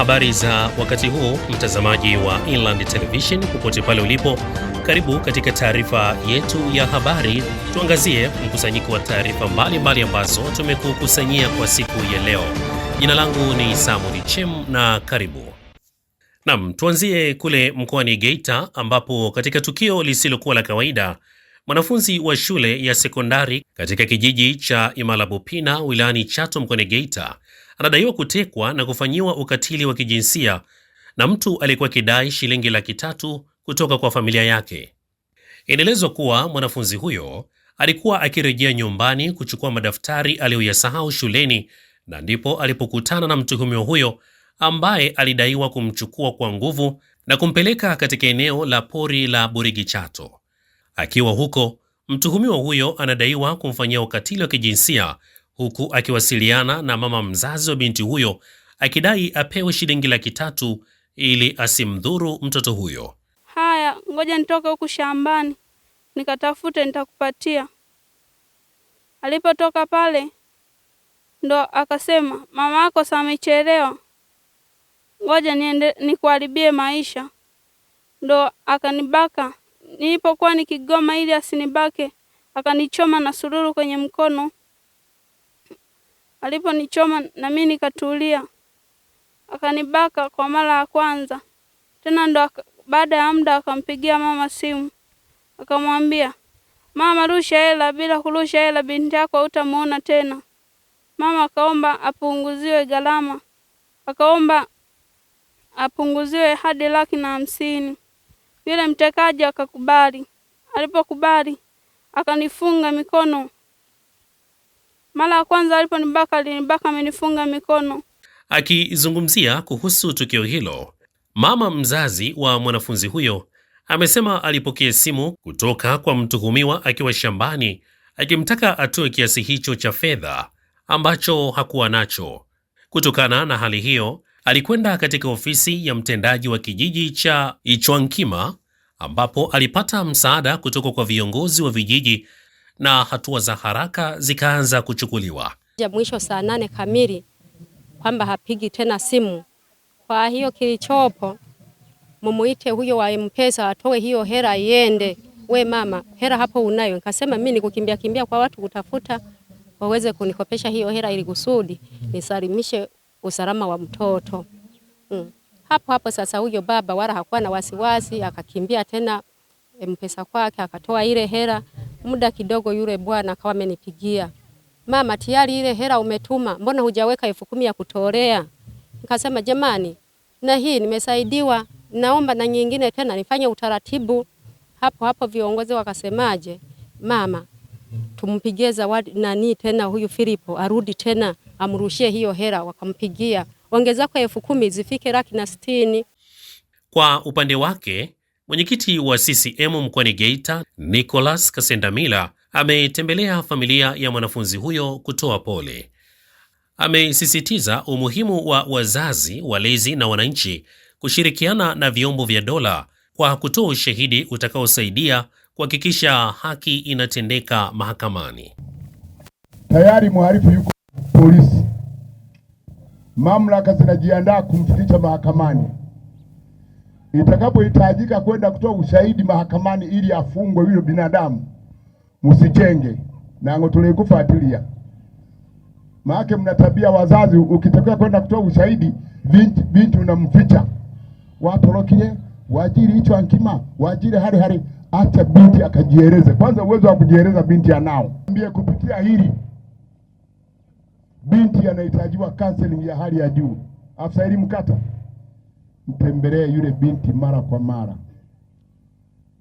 Habari za wakati huu, mtazamaji wa Inland Television popote pale ulipo, karibu katika taarifa yetu ya habari. Tuangazie mkusanyiko wa taarifa mbalimbali ambazo tumekukusanyia kwa siku ya leo. Jina langu ni Samuel Chem na karibu. Naam, tuanzie kule mkoani Geita ambapo katika tukio lisilokuwa la kawaida, mwanafunzi wa shule ya sekondari katika kijiji cha Imalabupina wilayani Chato mkoani Geita anadaiwa kutekwa na kufanyiwa ukatili wa kijinsia na mtu aliyekuwa kidai shilingi 300,000 kutoka kwa familia yake. Inaelezwa kuwa mwanafunzi huyo alikuwa akirejea nyumbani kuchukua madaftari aliyoyasahau shuleni, na ndipo alipokutana na mtuhumiwa huyo ambaye alidaiwa kumchukua kwa nguvu na kumpeleka katika eneo la pori la Burigi Chato. Akiwa huko, mtuhumiwa huyo anadaiwa kumfanyia ukatili wa kijinsia huku akiwasiliana na mama mzazi wa binti huyo akidai apewe shilingi 300,000 ili asimdhuru mtoto huyo. Haya, ngoja nitoke huku shambani nikatafute, nitakupatia. Alipotoka pale ndo akasema, mama yako sasa amechelewa, ngoja niende nikuharibie maisha. Ndo akanibaka. Nilipokuwa nikigoma ili asinibake, akanichoma na sururu kwenye mkono. Aliponichoma na mimi nikatulia. Akanibaka kwa mara ya kwanza. Tena ndo baada ya muda akampigia mama simu. Akamwambia, mama, rusha hela, bila kurusha hela binti yako hutamuona tena. Mama akaomba apunguziwe gharama. Akaomba apunguziwe hadi 150,000. Yule mtekaji akakubali. Alipokubali akanifunga mikono. Mara ya kwanza aliponibaka alinibaka amenifunga mikono. Akizungumzia kuhusu tukio hilo, mama mzazi wa mwanafunzi huyo amesema alipokea simu kutoka kwa mtuhumiwa akiwa shambani akimtaka atoe kiasi hicho cha fedha ambacho hakuwa nacho. Kutokana na hali hiyo, alikwenda katika ofisi ya mtendaji wa kijiji cha Ichwankima ambapo alipata msaada kutoka kwa viongozi wa vijiji na hatua za haraka zikaanza kuchukuliwa. Mwisho saa 8 kamili kwamba hapigi tena simu. Kwa hiyo kilichopo, mumuite huyo wa M-Pesa atoe hiyo hela iende. We mama, hela hapo unayo? Nikasema mimi nikukimbia kwa watu kutafuta waweze kunikopesha hiyo hela ili kusudi nisalimishe usalama wa mtoto. Hapo sasa huyo baba wala hakuwa na wasiwasi, akakimbia tena M-Pesa kwake akatoa ile hela. Muda kidogo yule bwana akawa amenipigia, mama, tayari ile hela umetuma, mbona hujaweka 10,000 ya kutolea? Nikasema jamani, na hii nimesaidiwa, naomba na nyingine tena nifanye utaratibu. Hapo viongozi wakasemaje, mama, tumpigie zawadi nani tena huyu Filipo arudi tena amrushie hiyo hela. Wakampigia, ongeza kwa 10,000 zifike 160,000. Kwa upande wake, mwenyekiti wa CCM mkoani Geita, Nicholas Kasendamila, ametembelea familia ya mwanafunzi huyo kutoa pole. Amesisitiza umuhimu wa wazazi, walezi na wananchi kushirikiana na vyombo vya dola kwa kutoa ushahidi utakaosaidia kuhakikisha haki inatendeka mahakamani. Tayari mhalifu yuko polisi. Mamlaka zinajiandaa kumfikisha mahakamani. Itakapohitajika kwenda kutoa ushahidi mahakamani ili afungwe yule binadamu, msichenge nango tulikufuatilia. Maana mna tabia wazazi, ukitaka kwenda kutoa ushahidi binti unamficha. Watorokie wajiri hicho ankima, wajiri hali acha binti akajieleze. Kwanza uwezo wa kujieleza binti anao. Mbie kupitia hili binti anahitajiwa counseling ya hali ya juu. Afisa elimu kata, mtembelee yule binti mara kwa mara.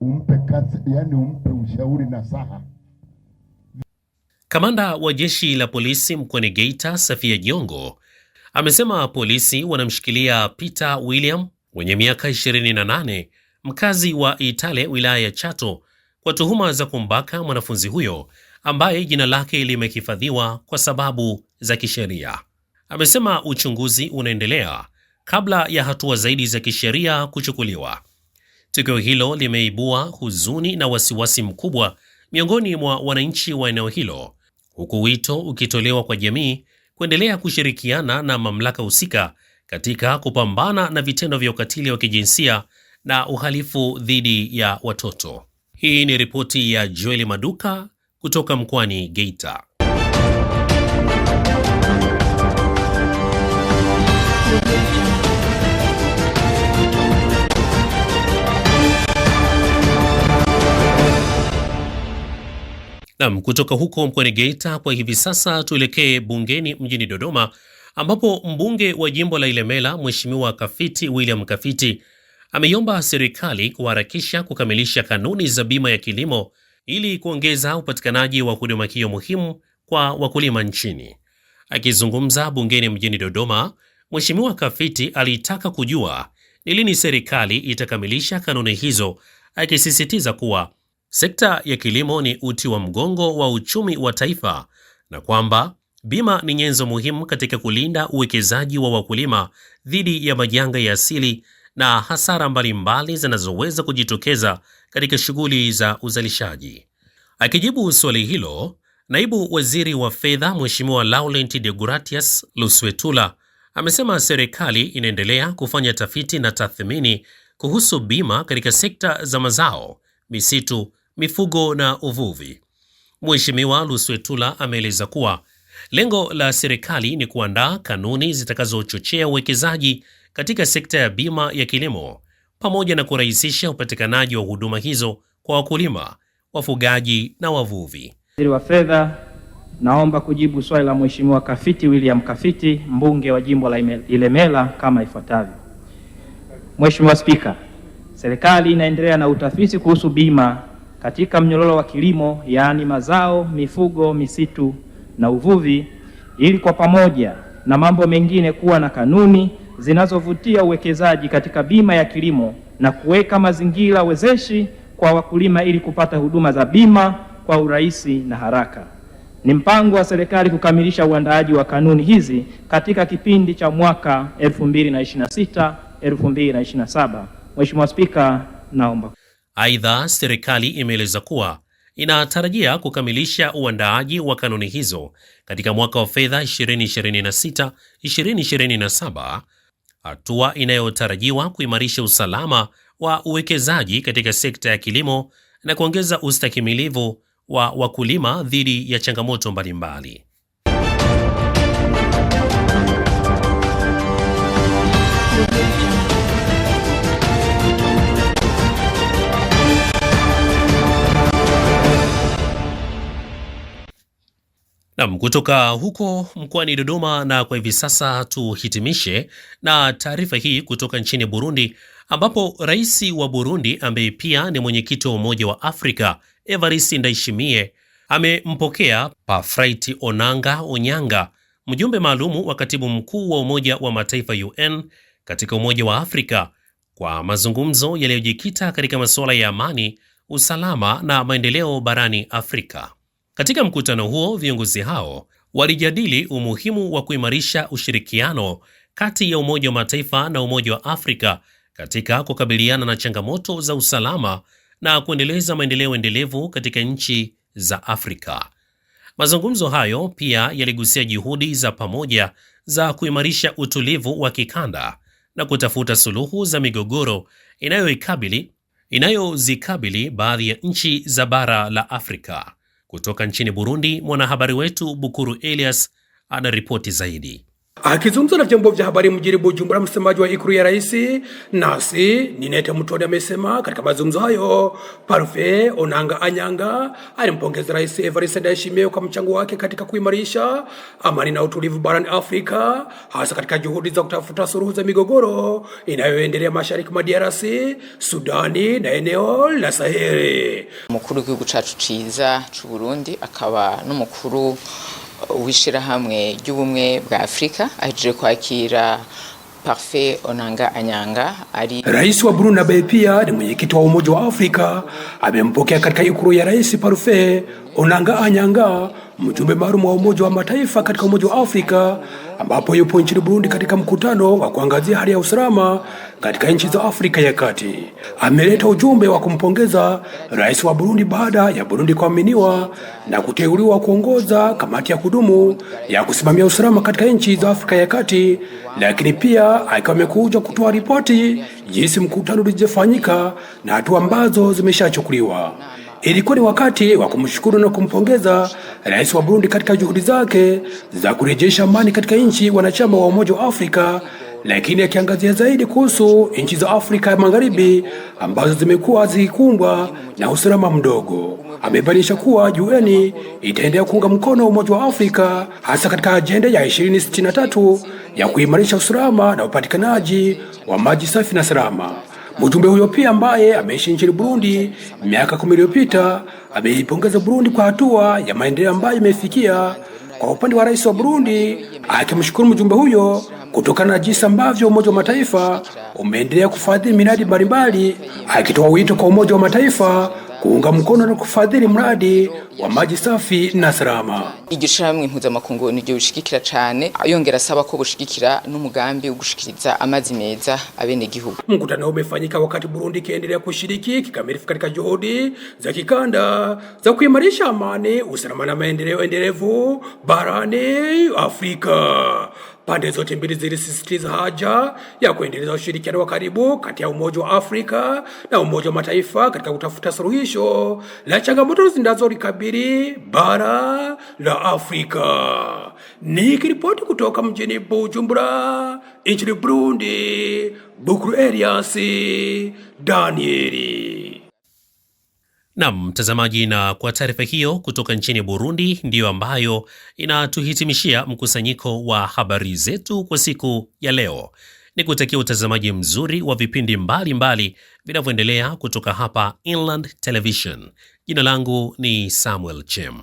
Umpe umpe ushauri na saha. Kamanda wa jeshi la polisi mkoani Geita, Safia Jongo, amesema polisi wanamshikilia Peter William mwenye miaka 28, mkazi wa Itale wilaya ya Chato, kwa tuhuma za kumbaka mwanafunzi huyo ambaye jina lake limehifadhiwa kwa sababu za kisheria. Amesema uchunguzi unaendelea kabla ya hatua zaidi za kisheria kuchukuliwa. Tukio hilo limeibua huzuni na wasiwasi mkubwa miongoni mwa wananchi wa eneo hilo, huku wito ukitolewa kwa jamii kuendelea kushirikiana na mamlaka husika katika kupambana na vitendo vya ukatili wa kijinsia na uhalifu dhidi ya watoto. Hii ni ripoti ya Joel Maduka kutoka mkoani Geita. Kutoka huko mkoani Geita kwa hivi sasa tuelekee bungeni mjini Dodoma, ambapo mbunge wa jimbo la Ilemela Mheshimiwa Kafiti William Kafiti ameiomba serikali kuharakisha kukamilisha kanuni za bima ya kilimo ili kuongeza upatikanaji wa huduma hiyo muhimu kwa wakulima nchini. Akizungumza bungeni mjini Dodoma, Mheshimiwa Kafiti alitaka kujua ni lini serikali itakamilisha kanuni hizo, akisisitiza kuwa sekta ya kilimo ni uti wa mgongo wa uchumi wa taifa na kwamba bima ni nyenzo muhimu katika kulinda uwekezaji wa wakulima dhidi ya majanga ya asili na hasara mbalimbali zinazoweza kujitokeza katika shughuli za uzalishaji. Akijibu swali hilo, naibu waziri wa fedha Mheshimiwa Laurent Deogratias Luswetula amesema serikali inaendelea kufanya tafiti na tathmini kuhusu bima katika sekta za mazao, misitu, mifugo na uvuvi. Mheshimiwa Luswetula ameeleza kuwa lengo la serikali ni kuandaa kanuni zitakazochochea uwekezaji katika sekta ya bima ya kilimo pamoja na kurahisisha upatikanaji wa huduma hizo kwa wakulima, wafugaji na wavuvi. Waziri wa Fedha, naomba kujibu swali la Mheshimiwa Kafiti William Kafiti, mbunge wa jimbo la Ilemela kama ifuatavyo. Mheshimiwa Spika, serikali inaendelea na utafiti kuhusu bima katika mnyororo wa kilimo, yaani mazao, mifugo, misitu na uvuvi, ili kwa pamoja na mambo mengine kuwa na kanuni zinazovutia uwekezaji katika bima ya kilimo na kuweka mazingira wezeshi kwa wakulima ili kupata huduma za bima kwa urahisi na haraka. Ni mpango wa serikali kukamilisha uandaaji wa kanuni hizi katika kipindi cha mwaka 2026-2027. Mheshimiwa Spika, naomba. Aidha, serikali imeeleza kuwa inatarajia kukamilisha uandaaji wa kanuni hizo katika mwaka wa fedha 2026-2027, hatua inayotarajiwa kuimarisha usalama wa uwekezaji katika sekta ya kilimo na kuongeza ustahimilivu wa wakulima dhidi ya changamoto mbalimbali. Kutoka huko mkoani Dodoma, na kwa hivi sasa tuhitimishe na taarifa hii kutoka nchini Burundi, ambapo rais wa Burundi ambaye pia ni mwenyekiti wa Umoja wa Afrika Evariste Ndayishimiye amempokea Parfait Onanga Onyanga, mjumbe maalumu wa katibu mkuu wa Umoja wa Mataifa UN katika Umoja wa Afrika, kwa mazungumzo yaliyojikita katika masuala ya amani, usalama na maendeleo barani Afrika. Katika mkutano huo, viongozi hao walijadili umuhimu wa kuimarisha ushirikiano kati ya Umoja wa Mataifa na Umoja wa Afrika katika kukabiliana na changamoto za usalama na kuendeleza maendeleo endelevu katika nchi za Afrika. Mazungumzo hayo pia yaligusia juhudi za pamoja za kuimarisha utulivu wa kikanda na kutafuta suluhu za migogoro inayozikabili baadhi ya nchi za bara la Afrika. Kutoka nchini Burundi, mwanahabari wetu Bukuru Elias ana ripoti zaidi. Akizungumza na vyombo vya habari mjini Bujumbura, msemaji wa Ikulu ya Rais Nasi Ninete Mutoni amesema katika mazungumzo hayo Parfait Onanga Anyanga alimpongeza Rais Evariste Ndayishimiye kwa mchango wake katika kuimarisha amani na utulivu barani Afrika, hasa katika juhudi za kutafuta suluhu za migogoro inayoendelea mashariki mwa DRC, Sudani na eneo la Saheli. Mukuru w'igihugu cacu ciza c'u Burundi akaba n'umukuru w'ishirahamwe ry'ubumwe bwa Afrika aje kwakira Parfait Onanga Anyanga ari Rais wa Burundi ambaye pia ni mwenyekiti wa Umoja wa Afrika amempokea katika Ikulu ya Rais Parfait Onanga Anyanga mjumbe maalum wa Umoja wa Mataifa katika Umoja wa Afrika, ambapo yupo nchini Burundi katika mkutano wa kuangazia hali ya usalama katika nchi za Afrika ya Kati. Ameleta ujumbe wa kumpongeza rais wa Burundi baada ya Burundi kuaminiwa na kuteuliwa kuongoza kamati ya kudumu ya kusimamia usalama katika nchi za Afrika ya Kati, lakini pia akiwa amekuja kutoa ripoti jinsi mkutano ulivyofanyika na hatua ambazo zimeshachukuliwa. Ilikuwa ni wakati wa kumshukuru na kumpongeza rais wa Burundi katika juhudi zake za kurejesha amani katika nchi wanachama wa Umoja wa Afrika, lakini akiangazia zaidi kuhusu nchi za Afrika ya Magharibi ambazo zimekuwa zikikumbwa na usalama mdogo. Amebainisha kuwa UN itaendelea kuunga mkono Umoja wa Afrika hasa katika ajenda ya 2063 ya kuimarisha usalama na upatikanaji wa maji safi na salama. Mjumbe huyo pia ambaye ameishi nchini Burundi miaka 10 iliyopita ameipongeza Burundi kwa hatua ya maendeleo ambayo imefikia. Kwa upande wa rais wa Burundi, akimshukuru mjumbe huyo kutokana na jinsi ambavyo Umoja wa Mataifa umeendelea kufadhili miradi mbalimbali, akitoa wito kwa Umoja wa Mataifa kuunga mkono na kufadhili mradi wa maji safi na salama. Igishirahamwe mpuzamakungu niryo bishigikira cyane, yongera asaba ko gushigikira n'umugambi ugushikiriza amazi meza abene gihugu. Mkutano umefanyika wakati Burundi kiendelea kushiriki kikamilifu katika juhudi za kikanda za kuimarisha amani, usalama na maendeleo endelevu barani Afrika. Pande zote mbili zilisisitiza haja ya kuendeleza ushirikiano wa karibu kati ya Umoja wa Afrika na Umoja wa Mataifa katika kutafuta suluhisho la changamoto zinazolikabili bara la Afrika. Nikiripoti kutoka mjini Bujumbura, nchini Burundi, Bukuru Elias Danieli. Na mtazamaji, na kwa taarifa hiyo kutoka nchini Burundi ndiyo ambayo inatuhitimishia mkusanyiko wa habari zetu kwa siku ya leo. Nikutakia utazamaji mzuri wa vipindi mbalimbali vinavyoendelea kutoka hapa Inland Television. Jina langu ni Samuel Chem.